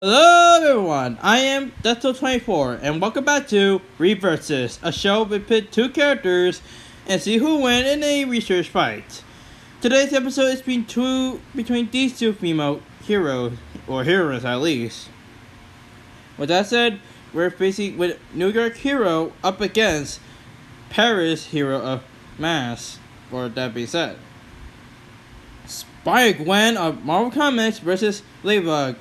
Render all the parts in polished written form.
Hello everyone, I am Deathto24 and welcome back to Reverses, a show where we pit two characters and see who win in a research fight. Today's episode is between these two female heroes, or heroines at least. With that said, we're facing with New York hero up against Paris hero of Mass, or that being said. Spider-Gwen of Marvel Comics versus Ladybug.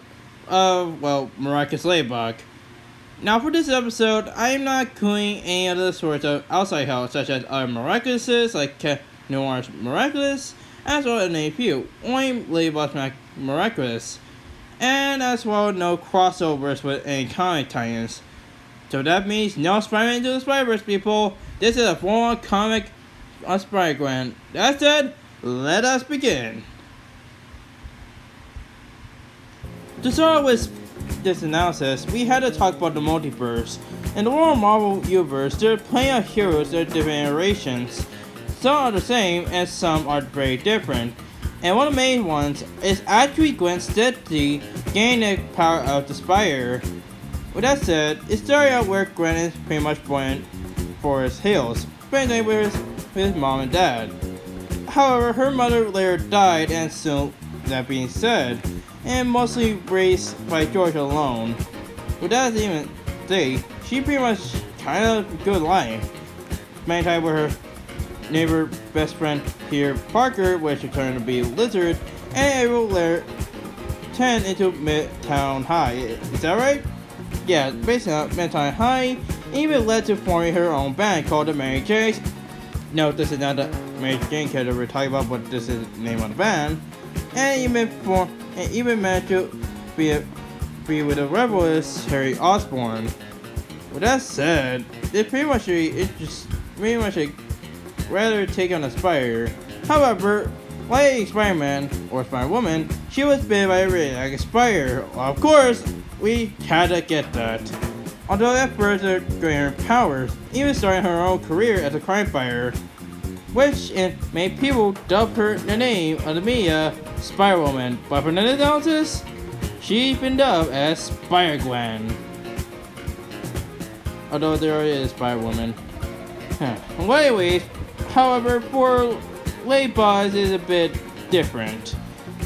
Miraculous Ladybug. Now for this episode, I am not including any other sorts of outside help, such as other Miraculouses, like Noir's Miraculous, as well as a few, only Ladybug's Miraculous, and as well no crossovers with any comic tie-ins. So that means no Spider-ManIntoTheSpider-Verse, people. This is a full-on comic on Spider-Gwen. That said, let us begin. To start with this analysis, we had to talk about the multiverse. In the world of Marvel Universe, there are plenty of heroes that are different iterations. Some are the same, and some are very different. And one of the main ones is actually Gwen Stacy gaining the power of the Spider. With that said, it started out where Gwen is pretty much born for his hills, spending with his mom and dad. However, her mother later died, and so that being said, and mostly raised by George alone. With that even say, she pretty much kind of good life. Spent time with her neighbor best friend here, Parker, which turned to be Lizard, and April later turned into Midtown High. Is that right? Yeah, basically Midtown High even led to forming her own band called the Mary Janes. No, this is not the Mary Jane character we're talking about, but this is the name of the band. And even managed to be with a rebellious Harry Osborn. With that said, it's pretty much a rather take on a spider. However, like Spider-Man or Spider-Woman, she was bitten by a radioactive spider. Well, of course, we had to get that. Although at first her greater powers, even starting her own career as a crime fighter, which made people dub her the name of the media Spider-Woman, but for another analysis, she's been dubbed as Spider-Gwen. Although there already is Spider-Woman. Well, anyways, however, for Ladybug is a bit different.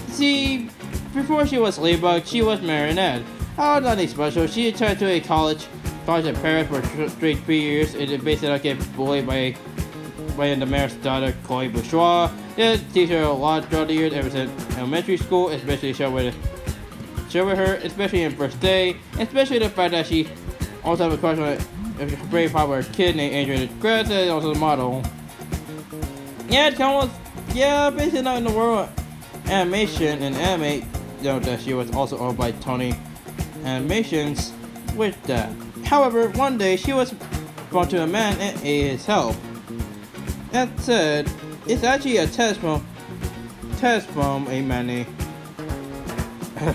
See, before she was Ladybug, she was Marionette. Nothing special. She attended to a college in Paris for straight 3 years, and basically get bullied by the mayor's daughter, Chloe Bourgeois. They teach her a lot throughout the years ever since elementary school, especially share with her, especially in first day, especially the fact that she also has a crush on a very popular kid named Adrian DeGrasse, that is also the model. Yeah, it's almost, basically not in the world of animation and anime, that she was also owned by Tony animations with that. However, one day she was brought to a man and ate his help. That said, it's actually a test from a man named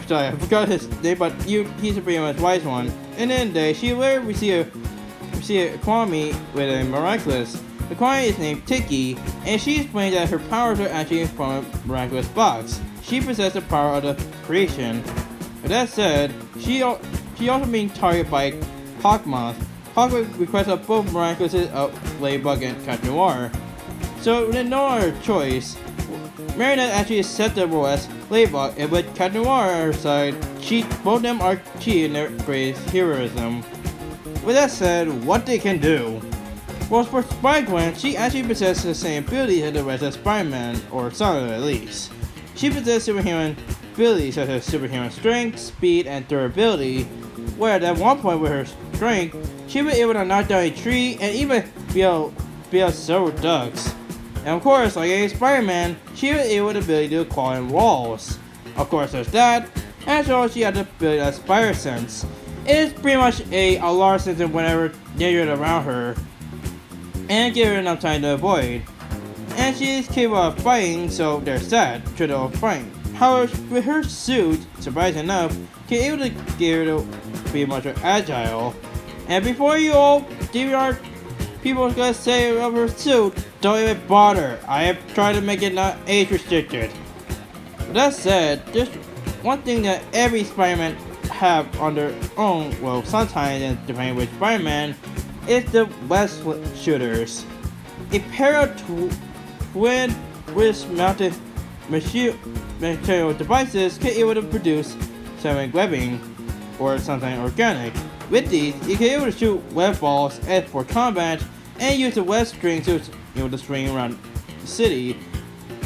sorry, I forgot his name, but he's a pretty much wise one. And then day, she later received a Kwame with a Miraculous. The Kwame is named Tiki, and she explained that her powers are actually from a Miraculous box. She possessed the power of the creation. With that said, she also being targeted by Hawkmoth. Hawkmoth requested both Miraculouses of Ladybug and Cat Noir. So with no other choice, Marinette actually accepted the role as Ladybug, and with Cat Noir on her side, both of them are cheated in their greatest heroism. With that said, what they can do? Well, for Spider-Gwen, she actually possesses the same abilities as the rest of Spider-Man, or some of them at least. She possesses superhuman abilities such as superhuman strength, speed, and durability, where at one point with her strength, she was able to knock down a tree and even build several ducks. And of course, like a Spider-Man, she was able to ability to climb walls. Of course, there's that, and so she had the ability of Spider Sense. It is pretty much a alarm system whenever danger is around her, and give her enough time to avoid. And she is capable of fighting, so there's that, should of fighting. However, with her suit, surprising enough, can able to give her to be much more agile. And before you all DVR people gonna say of her suit, don't even bother. I have tried to make it not age restricted. With that said, there's one thing that every Spider-Man have on their own, well sometimes and depending which Spider-Man, is the web shooters. A pair of twin wrist-mounted material devices can able to produce ceramic webbing or something organic. With these, you can able to shoot web balls as for combat and use the web string to string around the city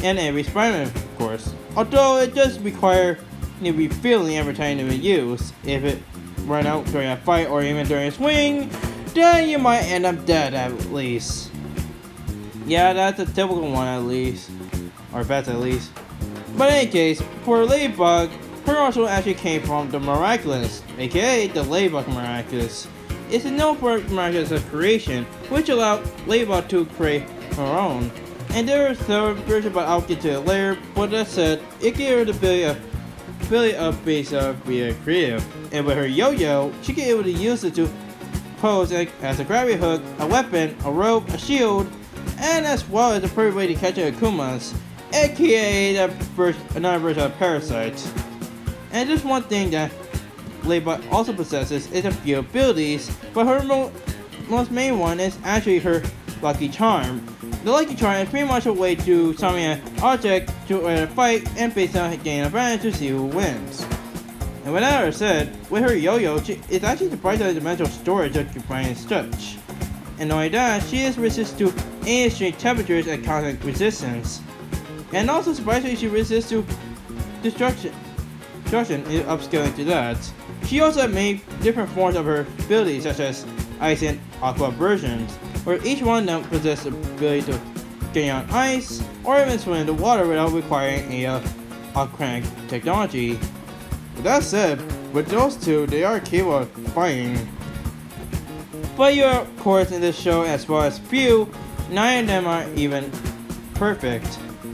and every Spider-Man, of course. Although it does require refueling every time it is used. If it run out during a fight or even during a swing, then you might end up dead at least. Yeah, that's a typical one at least. Or best at least. But in any case, for Ladybug, her also actually came from the Miraculous, aka the Ladybug Miraculous. It's known for Miraculous creation, which allowed Ladybug to create her own. And there is several versions, but I'll get to it later. But that said, it gave her the ability of being creative. And with her yo-yo, she can able to use it to pose as a gravity hook, a weapon, a rope, a shield, and as well as a perfect way to catch Akumas, aka another version of parasites. And just one thing that Ladybug also possesses is a few abilities, but her most main one is actually her Lucky Charm. The Lucky Charm is pretty much a way to summon an object to a fight and based on gain advantage to see who wins. And with that said, with her yo-yo, it's actually surprisingly dimensional storage that you find in such. And not only that, she is resistant to any extreme temperatures and constant resistance. And also surprisingly, she resists to destruction is upscaling to that. She also made different forms of her abilities such as ice and aqua versions, where each one of them possesses the ability to get on ice or even swim in the water without requiring a aquatic technology. With that said, with those two, they are capable of fighting. But you are of course in this show as well as few, none of them are even perfect.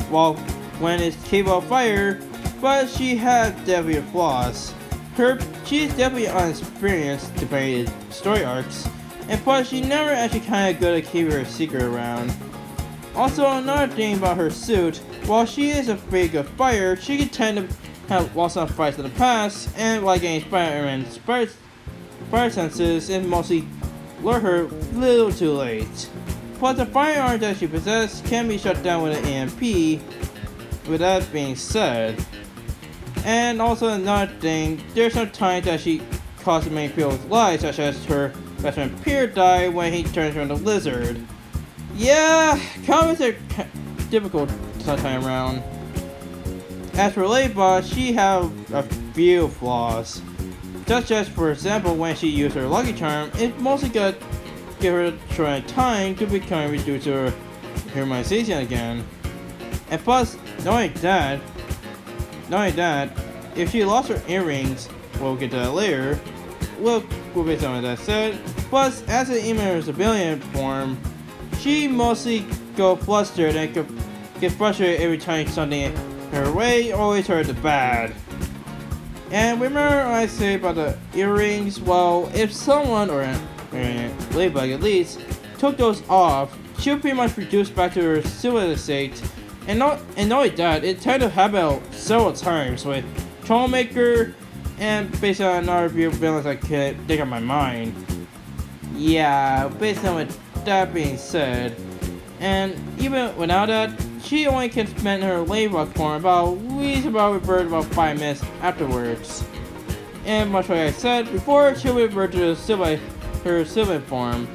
While Gwen is capable of fire, but she has definitely flaws. She is definitely unexperienced depending on story arcs, and plus she never actually kinda good at keeping her secret around. Also another thing about her suit, while she is afraid of fire, she can tend to have lost some fights in the past, and like any Spider-Man's fire senses and mostly lure her a little too late. Plus the firearms that she possesses can be shut down with an EMP, with that being said. And also another thing, there's some times that she causes many people's lives, such as her best friend Pierre died when he turns into a lizard. Yeah, comments are difficult sometime around. As for Ladybug, she has a few flaws. Such as, for example, when she used her Lucky Charm, it mostly got give her trying time to become reduced to her humanization again. And plus, not only that, if she lost her earrings, we'll get to that later. We'll be some of that said. Plus, as an email civilian form, she mostly go flustered and get frustrated every time something her way always heard the bad. And remember what I say about the earrings? Well, if someone, or Ladybug at least, took those off, she would pretty much reduce back to her silver state. And not only that, it tended to happen several times with Troublemaker and based on another few villains I could think of my mind. Yeah, based on what that being said, and even without that, she only can spend her Ladybug form about revert about 5 minutes afterwards. And much like I said before, she'll revert to her Sylvan form.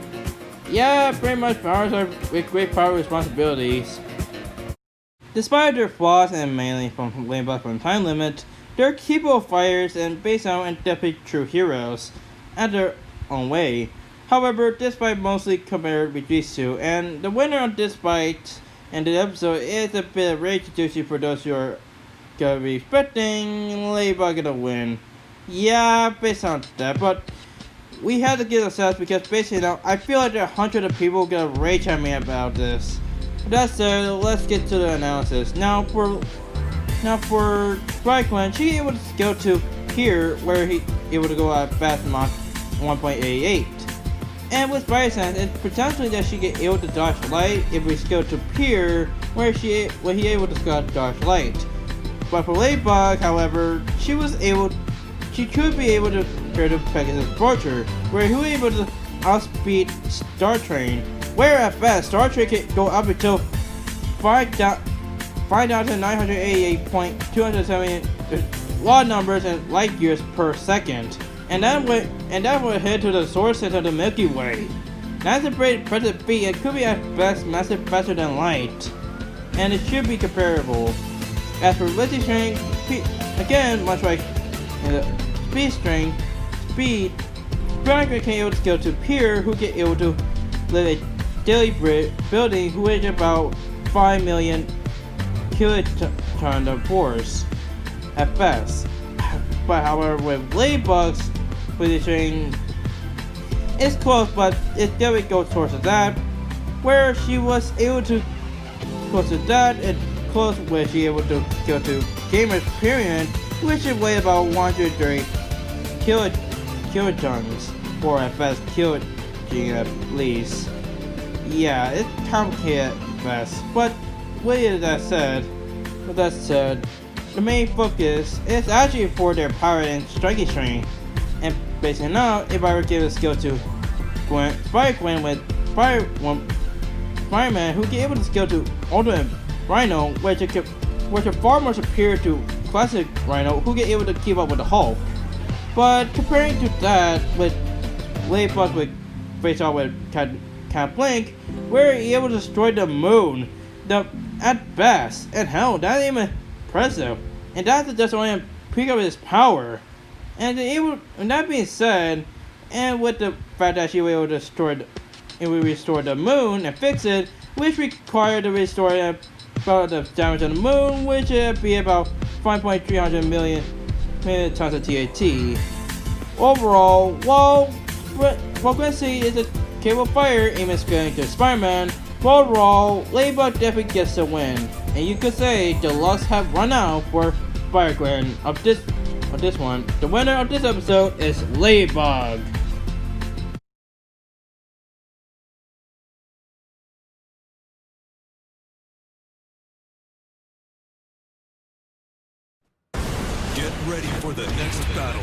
Yeah, pretty much powers are with great power responsibilities. Despite their flaws and mainly from Ladybug from time limit, they're capable fighters and based on and definitely true heroes at their own way. However, this fight mostly compared with these two, and the winner of this fight and the episode is a bit of rage juicy for those who are gonna be expecting Ladybug to win. Yeah, based on that, but we had to get a sense because basically now I feel like there are hundreds of people gonna rage at me about this. That said, let's get to the analysis. Now for Spider-Gwen, she able to go to here where he able to go at fast Mach 1.88. And with Spider-Sense, it's potentially that she get able to dodge light if we go to Pier, where he able to dodge light. But for Ladybug, however, she could be able to compare to Pegasus Vulture, where he was able to outspeed Star Train, where at best Star Train can go up until 5,988.270 raw numbers and light years per second. And that would head to the source center of the Milky Way. That's a pretty impressive feat. It could be at best massive faster than light, and it should be comparable. As for Lizzie String, again, much like the Speed String, Spider-Gwen can able to go to Pier, who get able to live a daily building, who is about 5 million kilotons of force at best. But however, with Ladybug's positioning, it's close, but it definitely goes towards that, where she was able to close to that, and close where she able to go to Gamer's Period, which is weigh about 130 kilotons, or at best kiloton at least. Yeah, it's complicated at best, but with that said, the main focus is actually for their power and striking strength. And basically now, if I were to give a skill to Spider-Gwen with Spider-Man, who get able to skill to Ultimate Rhino, which are far more superior to Classic Rhino, who get able to keep up with the Hulk. But comparing to that with Ladybug with face off with Cat Blink, where he able to destroy the moon, at best, and hell, that ain't even impressive, and that's just only a peak of his power. And that being said, and with the fact that she was able to restore the moon and fix it, which required to restore about the damage on the moon, which would be about 5.300 million tons of TNT. Overall, while Gwen Stacy is a capable fighter aiming to Spider-Man, overall, Ladybug definitely gets the win. And you could say the lucks have run out for Spider-Gwen of this one. The winner of this episode is Ladybug. Get ready for the next battle.